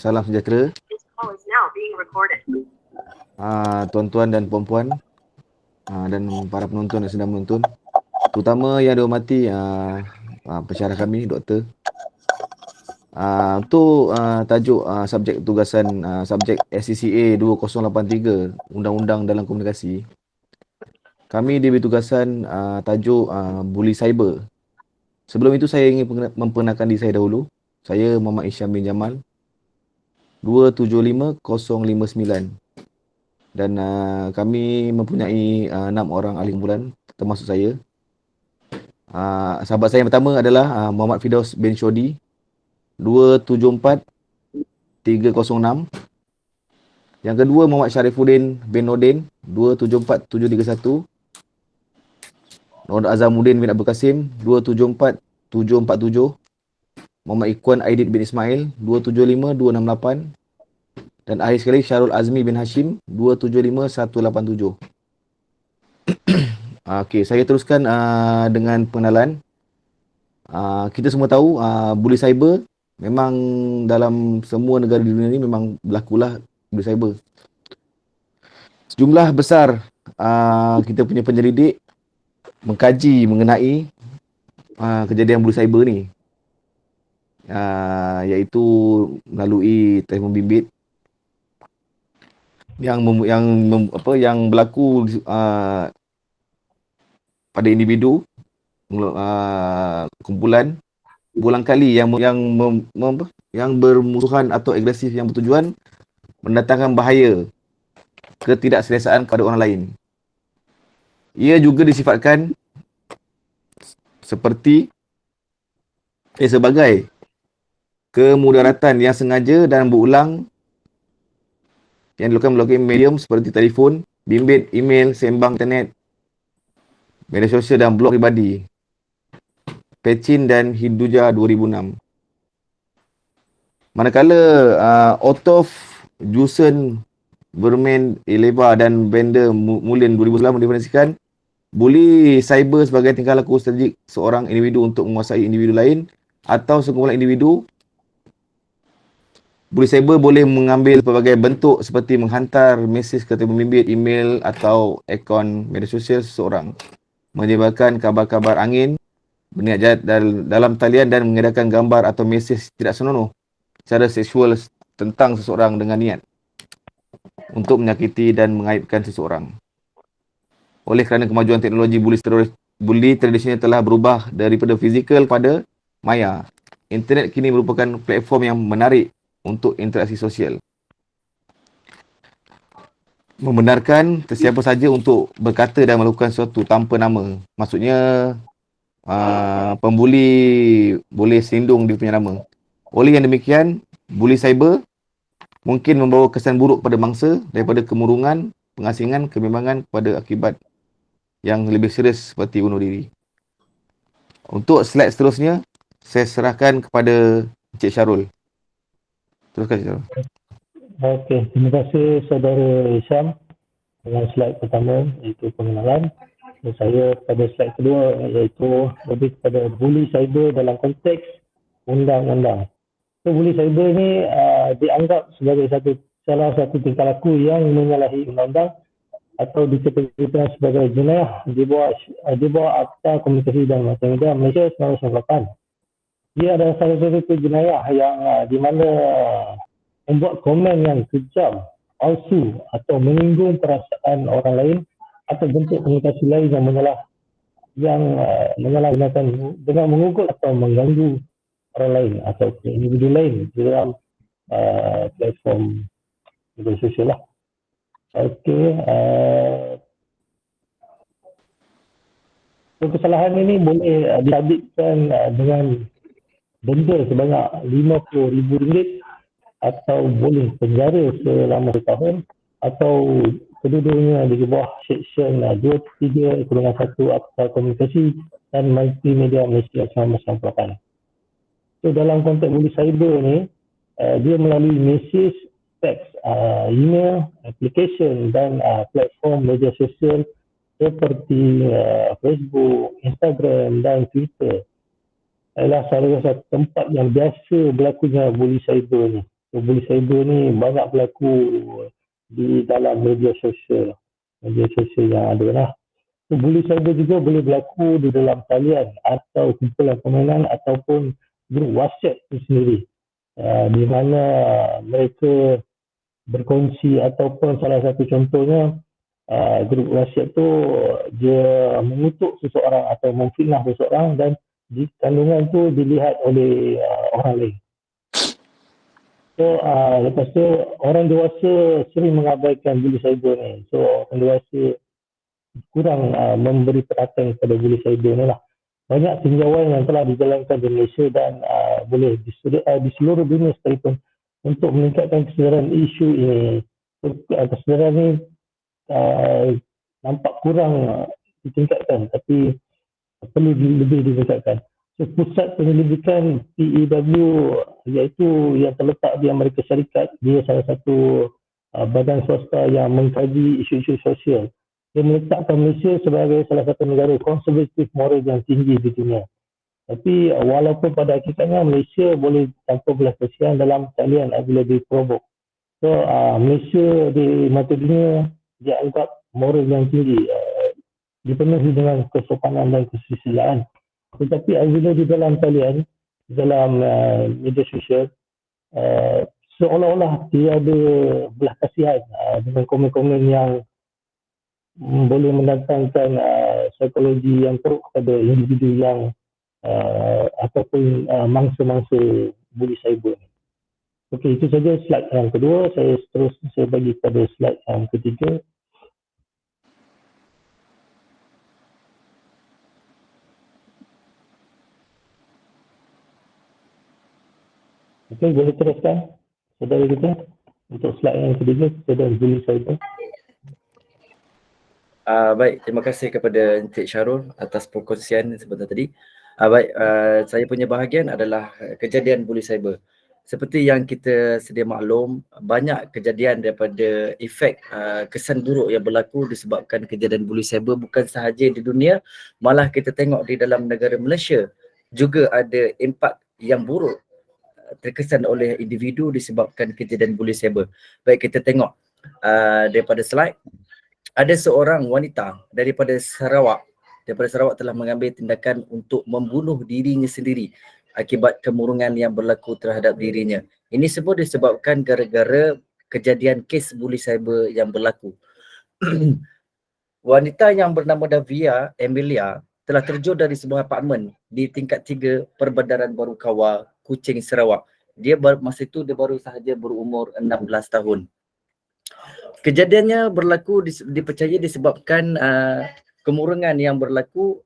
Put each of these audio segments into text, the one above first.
salam sejahtera. Tuan-tuan dan puan-puan dan para penonton yang sedang menonton, terutama yang dihormati pensyarah kami, Doktor. Untuk tajuk subjek tugasan subjek SCCA 2083 Undang-Undang dalam Komunikasi, kami diberi tugasan tajuk bully cyber. Sebelum itu saya ingin memperkenalkan diri saya dahulu. Saya Muhammad Isyam bin Jamal, 275059, dan kami mempunyai 6 orang ahli kumpulan termasuk saya. Sahabat saya yang pertama adalah Muhammad Fidaus bin Shodi, 274306. Yang kedua Muhammad Syarifuddin bin Nordin, 274731. Muhammad Azamuddin bin Abdul Kasim, 274747. Muhammad Ikhwan Aidit bin Ismail, 275268. Dan akhir sekali Syarul Azmi bin Hashim, 275187. Okey, saya teruskan dengan pengenalan. Kita semua tahu bully cyber memang dalam semua negara di dunia ini memang berlakulah bully cyber. Sejumlah besar kita punya penyelidik mengkaji mengenai kejadian bully cyber ni, iaitu melalui telefon bimbit yang berlaku pada individu, kumpulan berulang kali yang bermusuhan atau agresif yang bertujuan mendatangkan bahaya ketidakselesaan kepada orang lain. Ia juga disifatkan sebagai kemudaratan yang sengaja dan berulang yang dilakukan melalui medium seperti telefon, bimbit, email, sembang internet, media sosial dan blog pribadi. Pecin dan Hinduja 2006. Manakala Otto Jusen, Berman, Eleva dan Bender Mulin 2011 mendefinisikan bully cyber sebagai tingkah laku strategik seorang individu untuk menguasai individu lain atau sekumpulan individu. Bully cyber boleh mengambil pelbagai bentuk seperti menghantar mesej ke telefon bimbit, email atau akaun media sosial seseorang, menyebarkan kabar-kabar angin, berniat jahat dalam talian dan mengedarkan gambar atau mesej tidak senonoh secara seksual tentang seseorang dengan niat untuk menyakiti dan mengaibkan seseorang. Oleh kerana kemajuan teknologi, bully tradisional telah berubah daripada fizikal pada maya. Internet kini merupakan platform yang menarik untuk interaksi sosial, membenarkan sesiapa saja untuk berkata dan melakukan sesuatu tanpa nama. Maksudnya pembuli boleh selindung dia punya nama. Oleh yang demikian, bully cyber mungkin membawa kesan buruk pada mangsa daripada kemurungan, pengasingan, kebimbangan kepada akibat yang lebih serius seperti bunuh diri. Untuk slide seterusnya, saya serahkan kepada Encik Syarul. Teruskan, Encik Syarul. Okey, terima kasih Saudara Isyam dengan slide pertama iaitu pengenalan. Dan saya pada slide kedua iaitu lebih kepada bully cyber dalam konteks undang-undang. So, bully cyber ni dianggap sebagai salah satu tingkah laku yang menyalahi undang-undang atau dikategorikan sebagai jenayah di bawah Akta Komunikasi dan Multimedia Malaysia 1998. Ia adalah salah satu jenayah yang di mana membuat komen yang kejam, palsu atau menyinggung perasaan orang lain atau bentuk komunikasi lain yang menyalahgunakan dengan mengugut atau mengganggu orang lain atau individu lain di dalam platform media sosial lah. Okey, kesalahan ini boleh disabitkan dengan denda sebanyak RM50,000 atau boleh penjara selama 1 tahun atau kedua-duanya di bawah Seksyen 23/1 Akta Komunikasi dan Multimedia Malaysia 1998. So dalam konteks bully cyber ni, dia melalui mesej, teks, email, aplikasi dan platform media sosial seperti Facebook, Instagram dan Twitter adalah salah satu tempat yang biasa berlakunya bully cyber ni. So, bully cyber ni banyak berlaku di dalam media sosial yang ada lah. So, bully cyber juga boleh berlaku di dalam talian atau kumpulan permainan ataupun grup WhatsApp itu sendiri. Di mana mereka berkongsi ataupun salah satu contohnya grup WhatsApp tu dia mengutuk seseorang atau memfitnah seseorang dan di kandungan tu dilihat oleh orang lain. So lepas tu orang dewasa sering mengabaikan bully cyber ni. So orang dewasa kurang memberi perhatian kepada bully cyber ni lah. Banyak tinjauan yang telah dijalankan di Malaysia dan boleh di seluruh dunia sekalipun untuk meningkatkan kesedaran isu ini. Kesedaran ini nampak kurang ditingkatkan, tapi perlu lebih ditingkatkan. So, pusat penyelidikan PEW iaitu yang terletak di Amerika Syarikat, dia salah satu badan swasta yang mengkaji isu-isu sosial. Dia meletakkan Malaysia sebagai salah satu negara konservatif moral yang tinggi di dunia. Tapi walaupun pada hakikatnya Malaysia boleh tanpa belas kasihan dalam talian apabila diprovok. So Malaysia di mata dunia dianggap moral yang tinggi, dipenuhi dengan kesopanan dan kesusilaan. Tetapi apabila di dalam talian, dalam media sosial, seolah-olah dia ada belas kasihan dengan komen-komen yang boleh mendatangkan psikologi yang teruk kepada individu yang ataupun mangsa-mangsa bully cyber. Okey, itu saja slide yang kedua. Saya bagi pada slide yang ketiga. Okey, boleh teruskan saudara kita untuk slide yang ketiga tentang bully cyber. Baik, terima kasih kepada Encik Syarul atas perkongsian sebentar tadi. Baik, saya punya bahagian adalah kejadian bully cyber. Seperti yang kita sedia maklum, banyak kejadian daripada efek kesan buruk yang berlaku disebabkan kejadian bully cyber bukan sahaja di dunia, malah kita tengok di dalam negara Malaysia juga ada impak yang buruk terkesan oleh individu disebabkan kejadian bully cyber. Baik, kita tengok daripada slide. Ada seorang wanita daripada Sarawak telah mengambil tindakan untuk membunuh dirinya sendiri akibat kemurungan yang berlaku terhadap dirinya. Ini semua disebabkan gara-gara kejadian kes bully cyber yang berlaku. Wanita yang bernama Davia Emilia telah terjun dari sebuah apartmen di tingkat 3 Perbandaran Baru Kawa, Kuching, Sarawak. Masa itu dia baru sahaja berumur 16 tahun. Kejadiannya berlaku dipercayai disebabkan kemurungan yang berlaku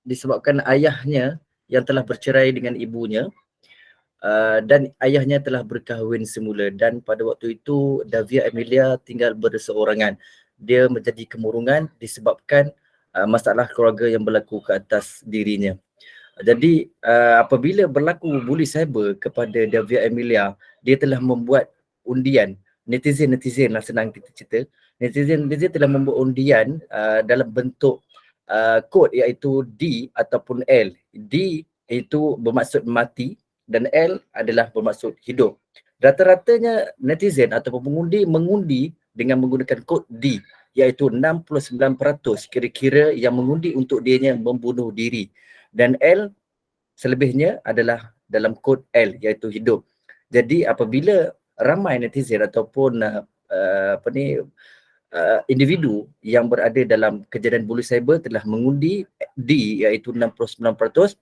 disebabkan ayahnya yang telah bercerai dengan ibunya dan ayahnya telah berkahwin semula, dan pada waktu itu Davia Emilia tinggal berseorangan. Dia menjadi kemurungan disebabkan masalah keluarga yang berlaku ke atas dirinya. Jadi apabila berlaku bully cyber kepada Davia Emilia, dia telah membuat undian. Netizen lah senang kita cerita. Netizen telah membuat undian dalam bentuk kod iaitu D ataupun L. D itu bermaksud mati dan L adalah bermaksud hidup. Rata-ratanya netizen ataupun mengundi dengan menggunakan kod D iaitu 69% kira-kira yang mengundi untuk dianya membunuh diri, dan L selebihnya adalah dalam kod L iaitu hidup. Jadi apabila ramai netizen ataupun individu yang berada dalam kejadian bully cyber telah mengundi D iaitu 69%,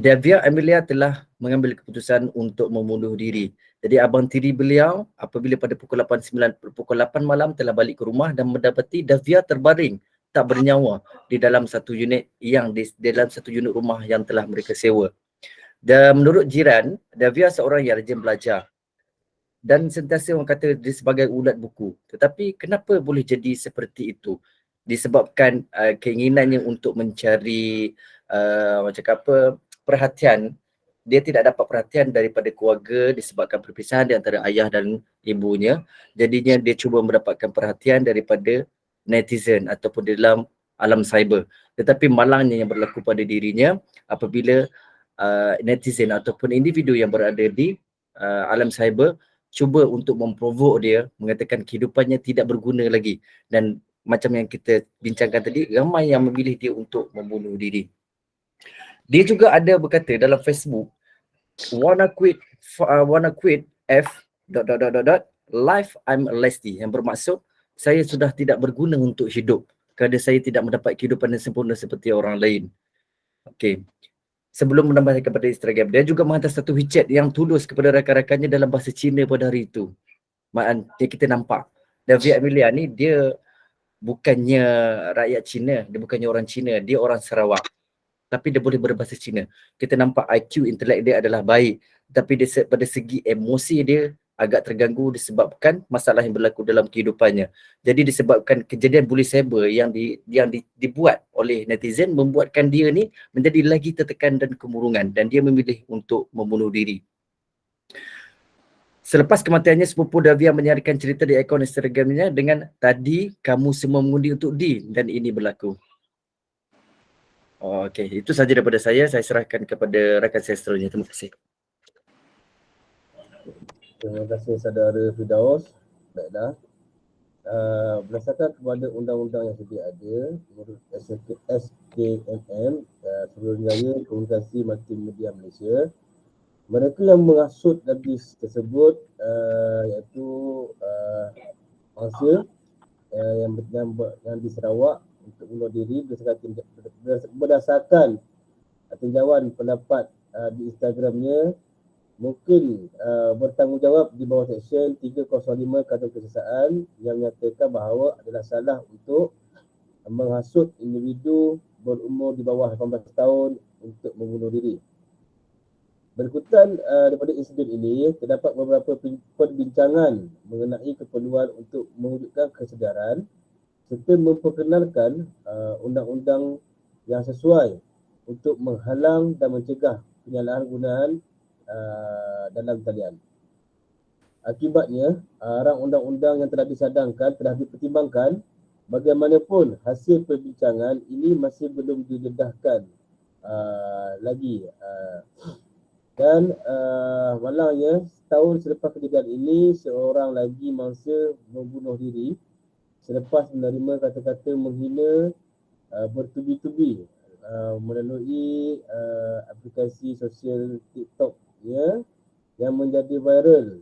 Davia Emilia telah mengambil keputusan untuk membunuh diri. Jadi abang tiri beliau apabila pada pukul 8 malam telah balik ke rumah dan mendapati Davia terbaring tak bernyawa di dalam satu unit rumah yang telah mereka sewa. Dan menurut jiran, Davia seorang yang rajin belajar dan sentiasa orang kata dia sebagai ulat buku. Tetapi kenapa boleh jadi seperti itu? Disebabkan keinginannya untuk mencari perhatian. Dia tidak dapat perhatian daripada keluarga disebabkan perpisahan di antara ayah dan ibunya. Jadinya dia cuba mendapatkan perhatian daripada netizen ataupun dalam alam cyber. Tetapi malangnya yang berlaku pada dirinya apabila netizen ataupun individu yang berada di alam cyber cuba untuk memprovok dia, mengatakan kehidupannya tidak berguna lagi, dan macam yang kita bincangkan tadi, ramai yang memilih dia untuk membunuh diri. Dia juga ada berkata dalam Facebook, wanna quit F life I'm lasty, yang bermaksud saya sudah tidak berguna untuk hidup kerana saya tidak mendapat kehidupan yang sempurna seperti orang lain. Okey. Sebelum menambahkan kepada Instagram, dia juga menghantar satu WeChat yang tulus kepada rakan-rakannya dalam bahasa Cina pada hari itu. Dia kita nampak. David Amelia ni dia bukannya rakyat Cina, dia bukannya orang Cina, dia orang Sarawak. Tapi dia boleh berbahasa Cina. Kita nampak IQ, intelek dia adalah baik. Tapi pada segi emosi dia agak terganggu disebabkan masalah yang berlaku dalam kehidupannya. Jadi disebabkan kejadian bully cyber yang dibuat oleh netizen membuatkan dia ni menjadi lagi tertekan dan kemurungan, dan dia memilih untuk membunuh diri. Selepas kematiannya, sepupu Davia menyiarkan cerita di akaun Instagramnya dengan, tadi kamu semua mengundi untuk D dan ini berlaku. Okey, itu saja daripada saya. Saya serahkan kepada rakan saya seterusnya. Terima kasih. Terima kasih saudara Firdaus. Baiklah. Berdasarkan kepada undang-undang yang sedia ada, menurut SKMM, Suruhanjaya Raya Komunikasi Multimedia Malaysia, mereka yang menghasut hadis tersebut iaitu mangsa yang di Sarawak untuk bunuh diri berdasarkan tinjauan pendapat di Instagramnya, mungkin bertanggungjawab di bawah Seksyen 305 Kanun Keseksaan yang menyatakan bahawa adalah salah untuk menghasut individu berumur di bawah 18 tahun untuk membunuh diri. Berikutan daripada insiden ini, terdapat beberapa perbincangan mengenai keperluan untuk mewujudkan kesedaran serta memperkenalkan undang-undang yang sesuai untuk menghalang dan mencegah penyalahgunaan dalam talian. Akibatnya, rang undang-undang yang telah disadangkan telah dipertimbangkan. Bagaimanapun, hasil perbincangan ini masih belum didedahkan lagi. Dan malangnya, setahun selepas kejadian ini, seorang lagi mangsa membunuh diri selepas menerima kata-kata menghina bertubi-tubi melalui aplikasi sosial TikTok yang menjadi viral.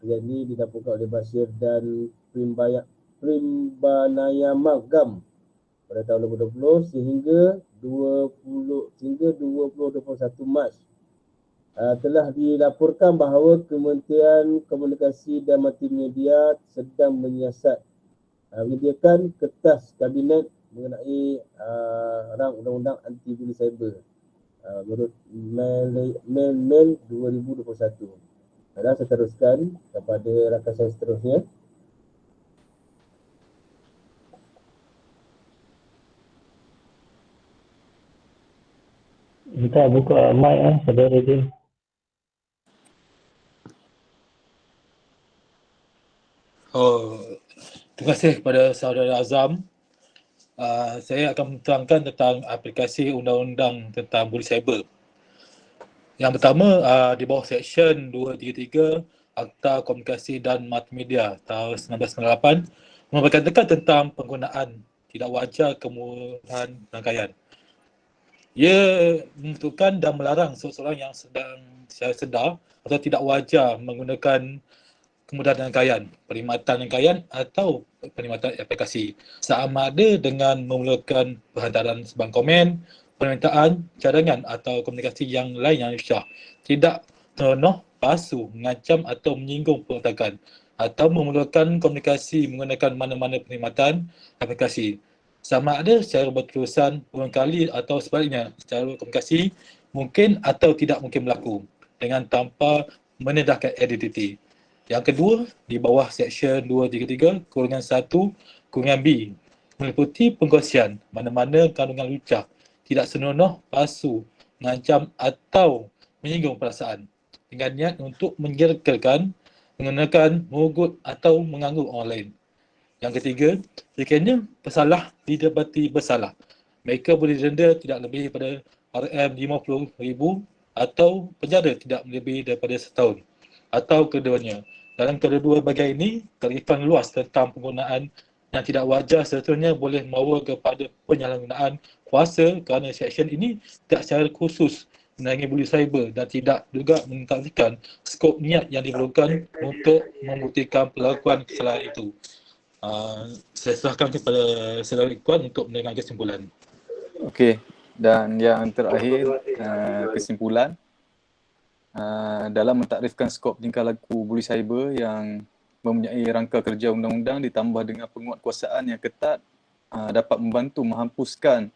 Kejadian ini dilaporkan oleh Bashir dan Primbanayamagam pada tahun 2020 sehingga 2021 Mac. Telah dilaporkan bahawa Kementerian Komunikasi dan Multimedia sedang menyediakan kertas kabinet mengenai rang undang-undang anti bully cyber menurut Mail 2021. Saya teruskan kepada rakan saya seterusnya. Kita buka mic saudara dia. Terima kasih kepada saudara Azam. Saya akan menerangkan tentang aplikasi undang-undang tentang bully cyber. Yang pertama, di bawah Seksyen 233 Akta Komunikasi dan Multimedia tahun 1998 memberikan tekan tentang penggunaan tidak wajar kemudahan rangkaian. Ia menentukan dan melarang seseorang yang sedang secara sedar atau tidak wajar menggunakan kemudahan rangkaian, perkhidmatan rangkaian atau perkhidmatan aplikasi sama ada dengan memulakan perhantaran sebarang komen, permintaan, cadangan atau komunikasi yang lain yang syah, tidak senonoh, palsu, mengancam atau menyinggung peruntakan atau memulakan komunikasi menggunakan mana-mana perkhidmatan aplikasi sama ada secara berterusan, berulang kali atau sebaliknya secara komunikasi mungkin atau tidak mungkin berlaku dengan tanpa menedahkan identiti. Yang kedua, di bawah Seksyen 233-1-B meliputi pengkongsian mana-mana kandungan lucah, tidak senonoh, palsu, mengancam atau menyinggung perasaan dengan niat untuk menyerkelkan, menggunakan, mengugut atau mengangguk orang lain. Yang ketiga, sekiranya pesalah didapati bersalah, mereka boleh didenda tidak lebih daripada RM50,000 atau penjara tidak melebihi daripada setahun atau keduanya. Dalam kedua-dua bagian ini, kearifan luas tentang penggunaan yang tidak wajar sertanya boleh membawa kepada penyalahgunaan kuasa kerana seksyen ini tidak secara khusus menaungi buli cyber dan tidak juga menentangkan skop niat yang diperlukan untuk membuktikan pelakuan kesalahan itu. Saya serahkan kepada saudara Ikhwan untuk mendengar kesimpulan. Okey, dan yang terakhir kesimpulan dalam mentakrifkan skop tingkah laku buli cyber yang mempunyai rangka kerja undang-undang ditambah dengan penguatkuasaan yang ketat dapat membantu menghapuskan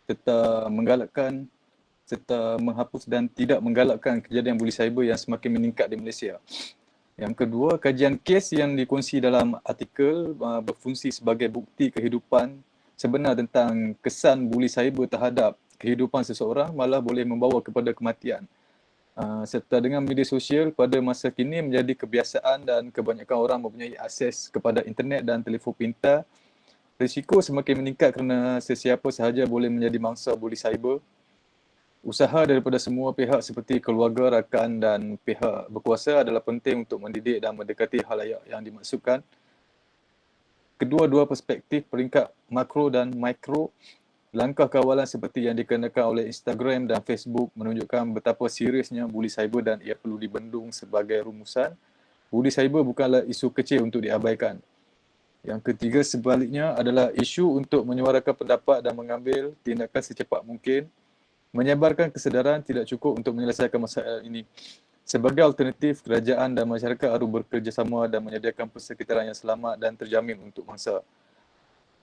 serta menggalakkan serta menghapus dan tidak menggalakkan kejadian buli cyber yang semakin meningkat di Malaysia. Yang kedua, kajian kes yang dikongsi dalam artikel berfungsi sebagai bukti kehidupan sebenar tentang kesan buli cyber terhadap kehidupan seseorang malah boleh membawa kepada kematian. Serta dengan media sosial pada masa kini menjadi kebiasaan dan kebanyakan orang mempunyai akses kepada internet dan telefon pintar, risiko semakin meningkat kerana sesiapa sahaja boleh menjadi mangsa buli cyber. Usaha daripada semua pihak seperti keluarga, rakan dan pihak berkuasa adalah penting untuk mendidik dan mendekati khalayak yang dimaksudkan. Kedua-dua perspektif peringkat makro dan mikro, langkah kawalan seperti yang dikenakan oleh Instagram dan Facebook menunjukkan betapa seriusnya buli cyber dan ia perlu dibendung sebagai rumusan. Buli cyber bukanlah isu kecil untuk diabaikan. Yang ketiga sebaliknya adalah isu untuk menyuarakan pendapat dan mengambil tindakan secepat mungkin. Menyebarkan kesedaran tidak cukup untuk menyelesaikan masalah ini. Sebagai alternatif, kerajaan dan masyarakat harus bekerjasama dan menyediakan persekitaran yang selamat dan terjamin untuk mangsa.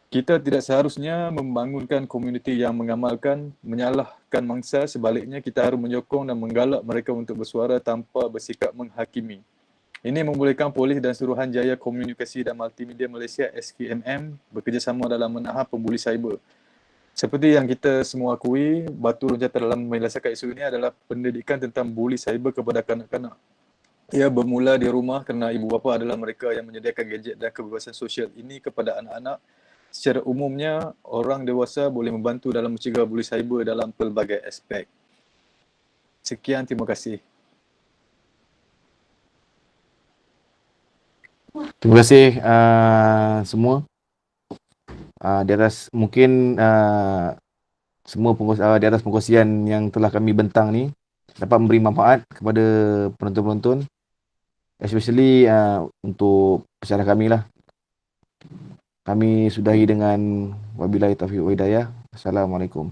Kita tidak seharusnya membangunkan komuniti yang mengamalkan, menyalahkan mangsa. Sebaliknya, kita harus menyokong dan menggalak mereka untuk bersuara tanpa bersikap menghakimi. Ini membolehkan Polis dan Suruhanjaya Komunikasi dan Multimedia Malaysia SKMM bekerjasama dalam menahan pembuli cyber. Seperti yang kita semua akui, batu loncatan dalam menyelesaikan isu ini adalah pendidikan tentang buli cyber kepada kanak-kanak. Ia bermula di rumah kerana ibu bapa adalah mereka yang menyediakan gadget dan kebebasan sosial ini kepada anak-anak. Secara umumnya, orang dewasa boleh membantu dalam mencegah buli cyber dalam pelbagai aspek. Sekian, terima kasih. Terima kasih semua. Di atas mungkin semua di atas perkongsian yang telah kami bentang ni dapat memberi manfaat kepada penonton-penonton, especially untuk peserta kami lah. Kami sudahi dengan wabillahi taufiq wa hidayah. Assalamualaikum.